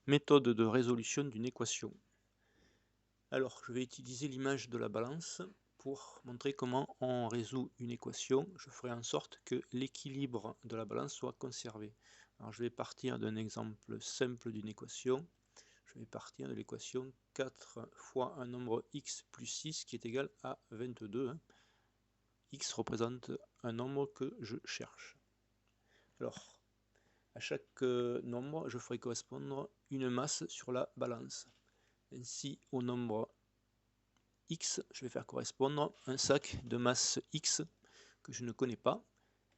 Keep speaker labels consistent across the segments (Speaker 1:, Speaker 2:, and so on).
Speaker 1: Méthode de résolution d'une équation. Alors, je vais utiliser l'image de la balance pour montrer comment on résout une équation. Je ferai en sorte que l'équilibre de la balance soit conservé. Alors, je vais partir d'un exemple simple d'une équation. Je vais partir de l'équation 4 fois un nombre x plus 6 qui est égal à 22. X représente un nombre que je cherche. Alors, à chaque nombre, je ferai correspondre une masse sur la balance. Ainsi, au nombre x, je vais faire correspondre un sac de masse x que je ne connais pas.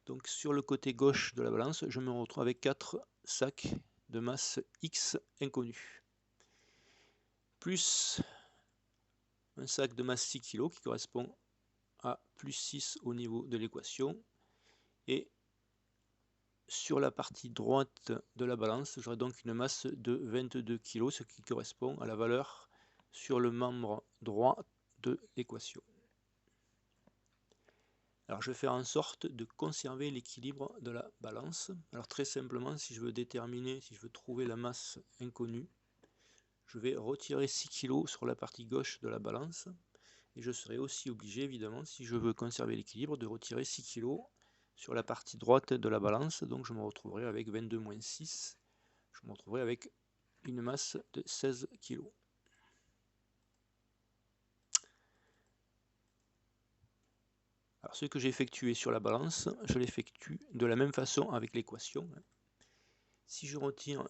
Speaker 1: Donc sur le côté gauche de la balance, je me retrouve avec 4 sacs de masse x inconnus. Plus un sac de masse 6 kg qui correspond à plus 6 au niveau de l'équation. Et sur la partie droite de la balance, j'aurai donc une masse de 22 kg, ce qui correspond à la valeur sur le membre droit de l'équation. Alors je vais faire en sorte de conserver l'équilibre de la balance. Alors très simplement, si je veux trouver la masse inconnue, je vais retirer 6 kg sur la partie gauche de la balance. Et je serai aussi obligé, évidemment, si je veux conserver l'équilibre, de retirer 6 kg sur la partie droite de la balance. Donc je me retrouverai avec 22 moins 6. Je me retrouverai avec une masse de 16 kg. Alors ce que j'ai effectué sur la balance, je l'effectue de la même façon avec l'équation. Si je retire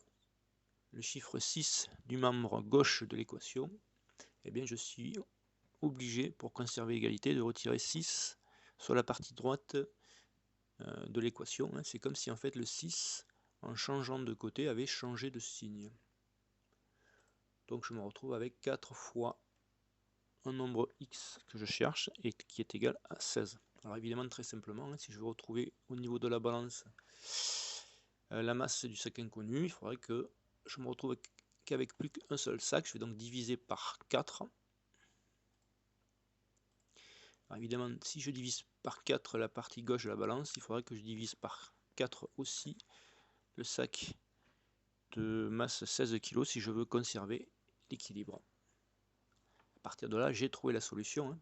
Speaker 1: le chiffre 6 du membre gauche de l'équation, eh bien je suis obligé, pour conserver l'égalité, de retirer 6 sur la partie droite de l'équation. C'est comme si en fait le 6, en changeant de côté, avait changé de signe. Donc je me retrouve avec 4 fois un nombre x que je cherche et qui est égal à 16. Alors évidemment, très simplement, si je veux retrouver au niveau de la balance la masse du sac inconnu, il faudrait que je me retrouve qu'avec plus qu'un seul sac. Je vais donc diviser par 4. Alors évidemment, si je divise par 4 la partie gauche de la balance, il faudrait que je divise par 4 aussi le sac de masse 16 kg si je veux conserver l'équilibre. À partir de là, j'ai trouvé la solution.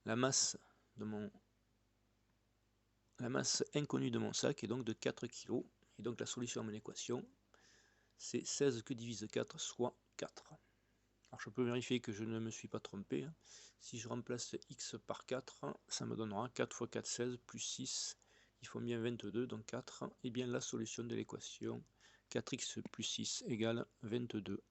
Speaker 1: La masse inconnue de mon sac est donc de 4 kg. Et donc la solution à mon équation, c'est 16 que divise 4, soit 4. Alors je peux vérifier que je ne me suis pas trompé. Si je remplace x par 4, ça me donnera 4 fois 4, 16, plus 6, il faut bien 22, donc 4. Et bien la solution de l'équation 4x plus 6 égale 22.